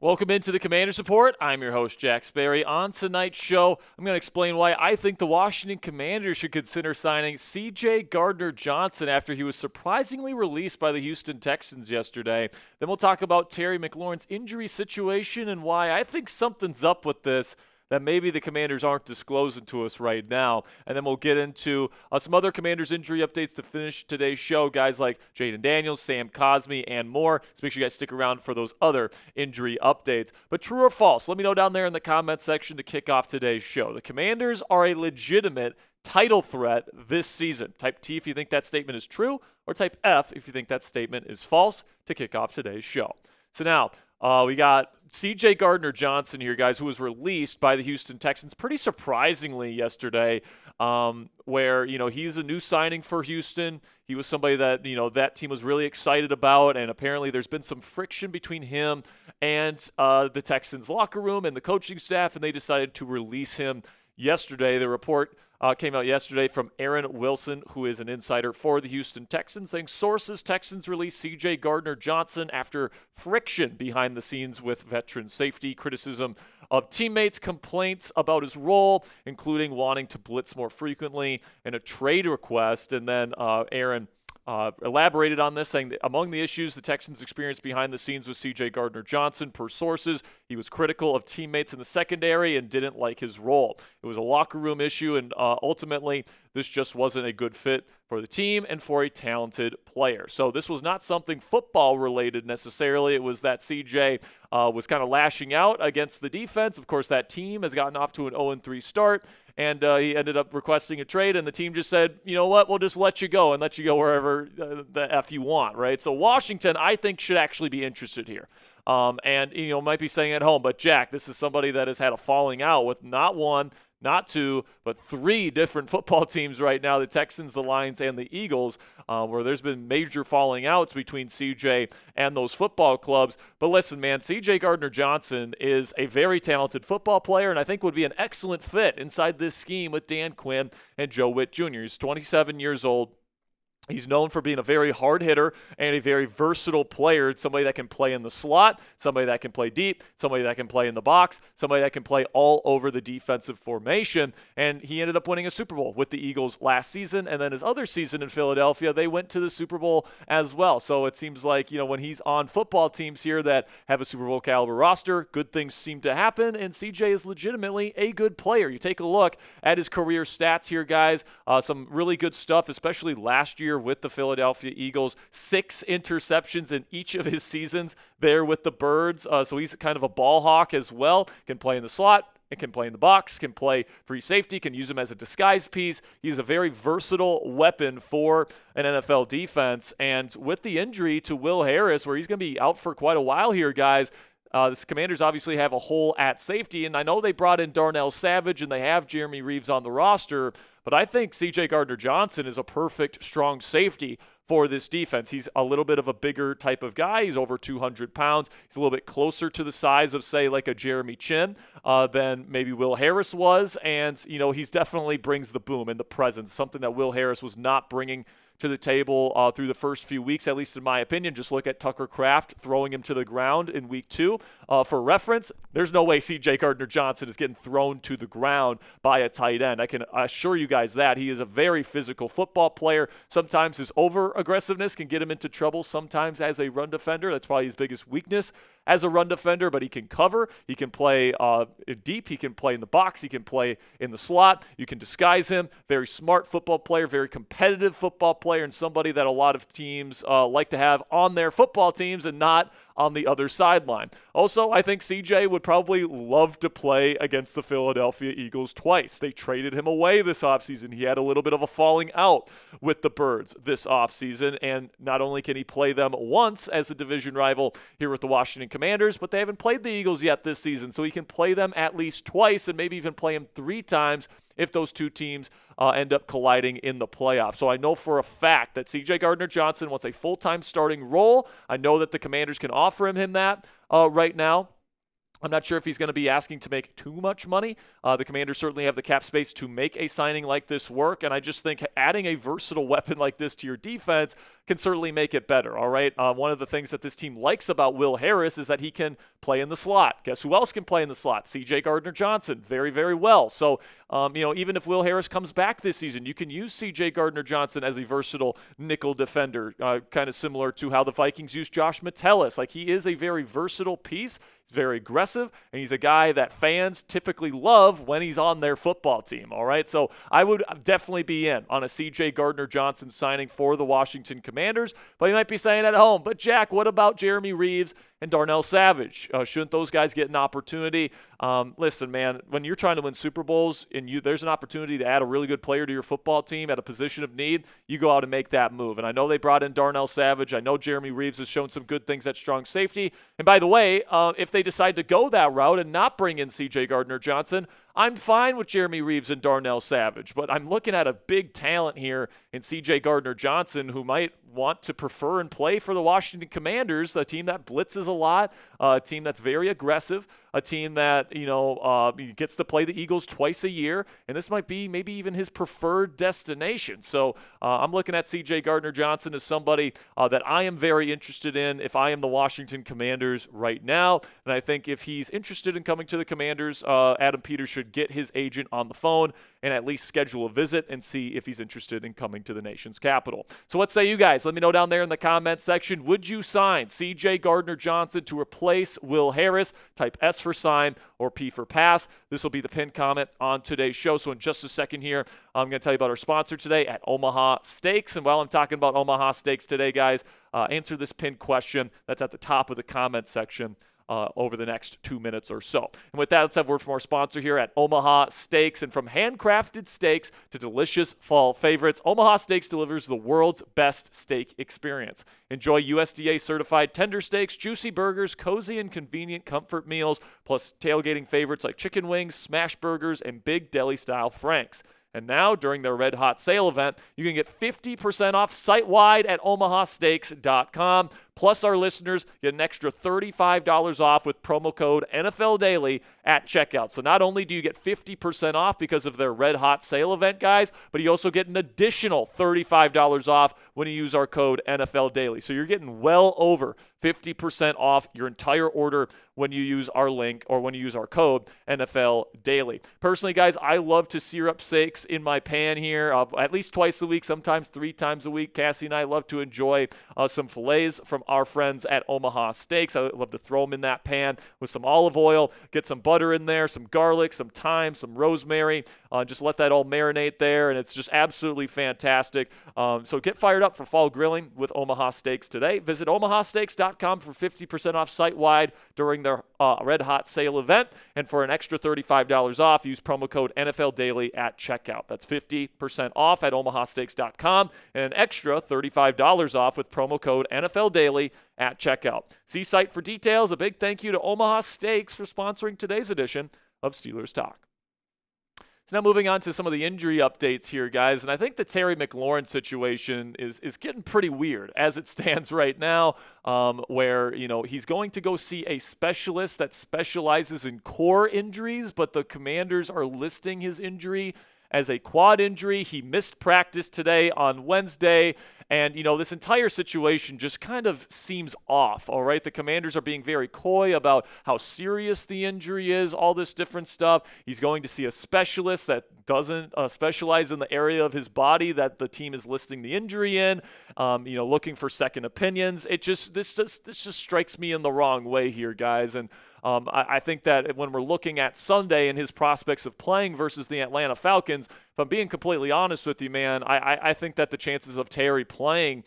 Welcome into the Commander's Report. I'm your host, Jack Sperry. On tonight's show, I'm going to explain why I think the Washington Commanders should consider signing CJ Gardner-Johnson after he was surprisingly released by the Houston Texans yesterday. Then we'll talk about Terry McLaurin's injury situation and why I think something's up with this that maybe the Commanders aren't disclosing to us right now. And then we'll get into some other Commanders injury updates to finish today's show. Guys like Jaden Daniels, Sam Cosmi, and more. So make sure you guys stick around for those other injury updates. But true or false, let me know down there in the comment section to kick off today's show. The Commanders are a legitimate title threat this season. Type T if you think that statement is true, or type F if you think that statement is false to kick off today's show. So now, we got CJ Gardner-Johnson here, guys, who was released by the Houston Texans pretty surprisingly yesterday, where, he's a new signing for Houston. He was somebody that, that team was really excited about, and apparently there's been some friction between him and the Texans locker room and the coaching staff, and they decided to release him yesterday. The report came out yesterday from Aaron Wilson, who is an insider for the Houston Texans, saying sources Texans released CJ Gardner-Johnson after friction behind the scenes with veteran safety, criticism of teammates, complaints about his role, including wanting to blitz more frequently, and a trade request. And then Aaron elaborated on this, saying that among the issues the Texans experienced behind the scenes with CJ Gardner-Johnson, per sources, he was critical of teammates in the secondary and didn't like his role. It was a locker room issue, and ultimately this just wasn't a good fit for the team and for a talented player. So this was not something football related necessarily. It was that CJ was kind of lashing out against the defense. Of course, that team has gotten off to an 0-3 start, and he ended up requesting a trade, and the team just said, you know what, we'll just let you go and let you go wherever the F you want, right? So Washington, I think, should actually be interested here. And, might be saying at home, but Jack, this is somebody that has had a falling out with not one, not two, but three different football teams right now, the Texans, the Lions, and the Eagles, where there's been major falling outs between CJ and those football clubs. But listen, man, CJ Gardner-Johnson is a very talented football player, and I think would be an excellent fit inside this scheme with Dan Quinn and Joe Witt Jr. He's 27 years old. He's known for being a very hard hitter and a very versatile player, somebody that can play in the slot, somebody that can play deep, somebody that can play in the box, somebody that can play all over the defensive formation. And he ended up winning a Super Bowl with the Eagles last season, and then his other season in Philadelphia, they went to the Super Bowl as well. So it seems like, when he's on football teams here that have a Super Bowl caliber roster, good things seem to happen, and CJ is legitimately a good player. You take a look at his career stats here, guys, some really good stuff, especially last year with the Philadelphia Eagles. 6 interceptions in each of his seasons there with the Birds. So he's kind of a ball hawk as well. Can play in the slot. It can play in the box, can play free safety, can use him as a disguise piece. He's a very versatile weapon for an NFL defense. And with the injury to Will Harris, where he's going to be out for quite a while here, guys, the Commanders obviously have a hole at safety, and I know they brought in Darnell Savage and they have Jeremy Reeves on the roster, but I think CJ Gardner-Johnson is a perfect strong safety for this defense. He's a little bit of a bigger type of guy. He's over 200 pounds. He's a little bit closer to the size of, say, like a Jeremy Chin than maybe Will Harris was, and, he's definitely brings the boom and the presence, something that Will Harris was not bringing to the table through the first few weeks, at least in my opinion. Just look at Tucker Kraft throwing him to the ground in week 2. For reference, there's no way CJ Gardner-Johnson is getting thrown to the ground by a tight end. I can assure you guys that. He is a very physical football player. Sometimes his over-aggressiveness can get him into trouble, sometimes as a run defender. That's probably his biggest weakness as a run defender, but he can cover. He can play deep. He can play in the box. He can play in the slot. You can disguise him. Very smart football player, very competitive football player, and somebody that a lot of teams like to have on their football teams and not on the other sideline. Also, I think CJ would probably love to play against the Philadelphia Eagles twice. They traded him away this offseason. He had a little bit of a falling out with the Birds this offseason, and not only can he play them once as a division rival here with the Washington Commanders, but they haven't played the Eagles yet this season, so he can play them at least twice and maybe even play them 3 times if those two teams end up colliding in the playoffs. So I know for a fact that CJ Gardner-Johnson wants a full-time starting role. I know that the Commanders can offer him that right now. I'm not sure if he's going to be asking to make too much money. The Commanders certainly have the cap space to make a signing like this work, and I just think adding a versatile weapon like this to your defense can certainly make it better, all right? One of the things that this team likes about Will Harris is that he can play in the slot. Guess who else can play in the slot? CJ Gardner-Johnson, very, very well. So, even if Will Harris comes back this season, you can use CJ Gardner-Johnson as a versatile nickel defender, kind of similar to how the Vikings use Josh Metellus. Like, he is a very versatile piece. He's very aggressive, and he's a guy that fans typically love when he's on their football team, all right? So I would definitely be in on a CJ Gardner-Johnson signing for the Washington Commanders, but you might be saying at home, but Jack, what about Jeremy Reaves and Darnell Savage? Shouldn't those guys get an opportunity? Listen, man, when you're trying to win Super Bowls and there's an opportunity to add a really good player to your football team at a position of need, you go out and make that move. And I know they brought in Darnell Savage. I know Jeremy Reaves has shown some good things at strong safety. And by the way, if they decide to go that route and not bring in CJ Gardner-Johnson, I'm fine with Jeremy Reaves and Darnell Savage, but I'm looking at a big talent here in CJ Gardner-Johnson who might want to prefer and play for the Washington Commanders, a team that blitzes a lot, a team that's very aggressive, a team that, gets to play the Eagles twice a year, and this might be maybe even his preferred destination. So I'm looking at CJ Gardner-Johnson as somebody that I am very interested in if I am the Washington Commanders right now, and I think if he's interested in coming to the Commanders, Adam Peters should get his agent on the phone and at least schedule a visit and see if he's interested in coming to the nation's capital. So what say you guys? Let me know down there in the comment section. Would you sign CJ Gardner-Johnson to replace Will Harris? Type S for sign or P for pass. This will be the pinned comment on today's show. So in just a second here, I'm going to tell you about our sponsor today at Omaha Steaks. And while I'm talking about Omaha Steaks today, guys, answer this pinned question that's at the top of the comment section over the next 2 minutes or so. And with that, let's have a word from our sponsor here at Omaha Steaks. And from handcrafted steaks to delicious fall favorites, Omaha Steaks delivers the world's best steak experience. Enjoy USDA-certified tender steaks, juicy burgers, cozy and convenient comfort meals, plus tailgating favorites like chicken wings, smash burgers, and big deli-style franks. And now, during their Red Hot Sale event, you can get 50% off site-wide at omahasteaks.com. Plus, our listeners get an extra $35 off with promo code NFL Daily at checkout. So not only do you get 50% off because of their Red Hot Sale event, guys, but you also get an additional $35 off when you use our code NFL Daily. So you're getting well over 50% off your entire order when you use our link or when you use our code NFL Daily. Personally, guys, I love to sear up steaks in my pan here at least twice a week, sometimes 3 times a week. Cassie and I love to enjoy some fillets from our friends at Omaha Steaks. I love to throw them in that pan with some olive oil, get some butter in there, some garlic, some thyme, some rosemary, just let that all marinate there, and it's just absolutely fantastic. So get fired up for fall grilling with Omaha Steaks today. Visit omahasteaks.com for 50% off site-wide during their Red Hot Sale event, and for an extra $35 off, use promo code NFL Daily at checkout. That's 50% off at omahasteaks.com and an extra $35 off with promo code NFL Daily at checkout. See site for details. A big thank you to Omaha Steaks for sponsoring today's edition of Steelers Talk. So now moving on to some of the injury updates here, guys, and I think the Terry McLaurin situation is getting pretty weird as it stands right now, where, he's going to go see a specialist that specializes in core injuries, but the Commanders are listing his injury as a quad injury. He missed practice today on Wednesday, and, this entire situation just kind of seems off, all right? The Commanders are being very coy about how serious the injury is, all this different stuff. He's going to see a specialist that doesn't specialize in the area of his body that the team is listing the injury in, looking for second opinions. This just strikes me in the wrong way here, guys, and I think that when we're looking at Sunday and his prospects of playing versus the Atlanta Falcons, if I'm being completely honest with you, man, I think that the chances of Terry playing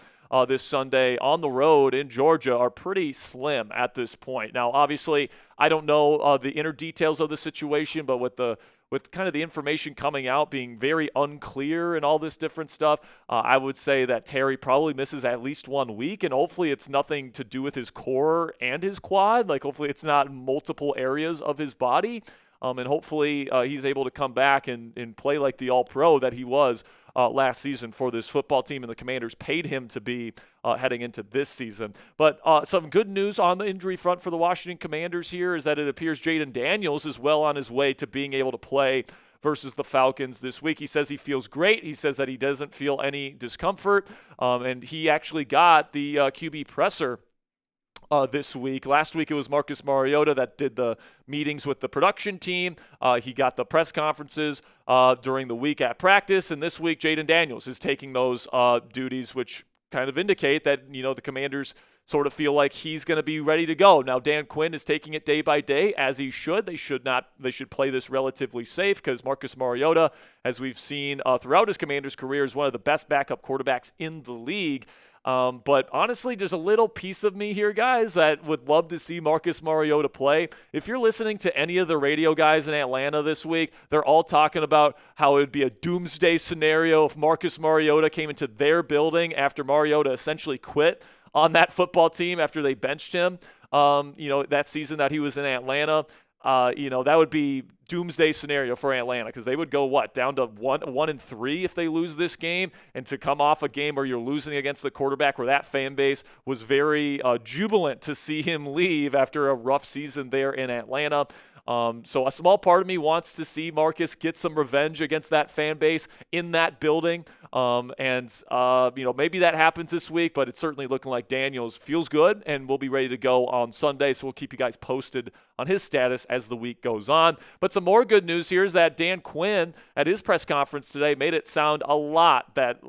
this Sunday on the road in Georgia are pretty slim at this point. Now, obviously, I don't know the inner details of the situation, but with kind of the information coming out being very unclear and all this different stuff, I would say that Terry probably misses at least 1 week, and hopefully it's nothing to do with his core and his quad. Like, hopefully it's not multiple areas of his body. and hopefully he's able to come back and play like the all-pro that he was last season for this football team, and the Commanders paid him to be heading into this season. But some good news on the injury front for the Washington Commanders here is that it appears Jaden Daniels is well on his way to being able to play versus the Falcons this week. He says he feels great. He says that he doesn't feel any discomfort, and he actually got the QB presser this week. Last week it was Marcus Mariota that did the meetings with the production team. He got the press conferences during the week at practice, and this week Jaden Daniels is taking those duties, which kind of indicate that, the Commanders sort of feel like he's going to be ready to go. Now, Dan Quinn is taking it day by day, as he should. They should play this relatively safe because Marcus Mariota, as we've seen throughout his Commanders career, is one of the best backup quarterbacks in the league. But honestly, there's a little piece of me here, guys, that would love to see Marcus Mariota play. If you're listening to any of the radio guys in Atlanta this week, they're all talking about how it would be a doomsday scenario if Marcus Mariota came into their building after Mariota essentially quit on that football team after they benched him, that season that he was in Atlanta. That would be doomsday scenario for Atlanta because they would go down to 1-3 if they lose this game, and to come off a game where you're losing against the quarterback where that fan base was very jubilant to see him leave after a rough season there in Atlanta. So a small part of me wants to see Marcus get some revenge against that fan base in that building. Maybe that happens this week, but it's certainly looking like Daniels feels good and will be ready to go on Sunday. So we'll keep you guys posted on his status as the week goes on. But some more good news here is that Dan Quinn at his press conference today made it sound a lot that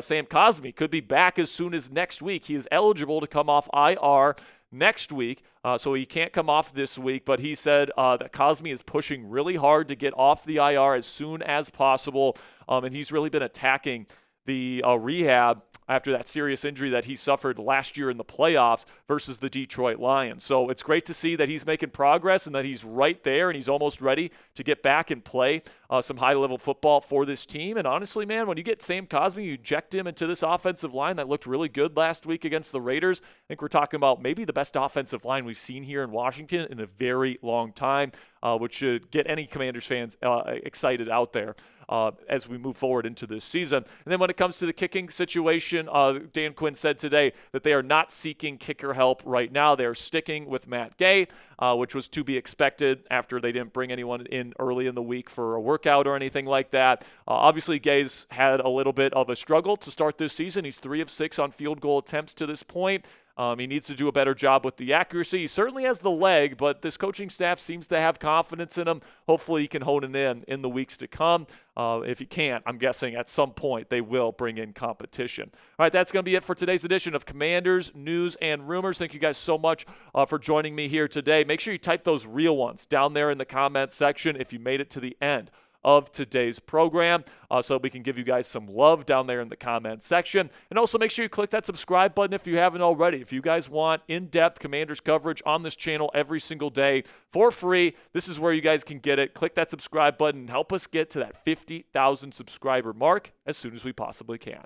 Sam Cosmi could be back as soon as next week. He is eligible to come off IR next week, so he can't come off this week, but he said that Cosmi is pushing really hard to get off the IR as soon as possible, and he's really been attacking the rehab after that serious injury that he suffered last year in the playoffs versus the Detroit Lions. So it's great to see that he's making progress and that he's right there and he's almost ready to get back and play some high-level football for this team. And honestly, man, when you get Sam Cosmi, you inject him into this offensive line that looked really good last week against the Raiders. I think we're talking about maybe the best offensive line we've seen here in Washington in a very long time, which should get any Commanders fans excited out there as we move forward into this season. And then when it comes to the kicking situation, Dan Quinn said today that they are not seeking kicker help right now. They're sticking with Matt Gay, which was to be expected after they didn't bring anyone in early in the week for a workout or anything like that. Obviously, Gay's had a little bit of a struggle to start this season. He's 3 of 6 on field goal attempts to this point. He needs to do a better job with the accuracy. He certainly has the leg, but this coaching staff seems to have confidence in him. Hopefully he can hone it in the weeks to come. If he can't, I'm guessing at some point they will bring in competition. All right, that's going to be it for today's edition of Commanders News and Rumors. Thank you guys so much for joining me here today. Make sure you type those real ones down there in the comment section if you made it to the end of today's program, so we can give you guys some love down there in the comment section. And also make sure you click that subscribe button if you haven't already. If you guys want in-depth Commanders coverage on this channel every single day for free, this is where you guys can get it. Click that subscribe button and help us get to that 50,000 subscriber mark as soon as we possibly can.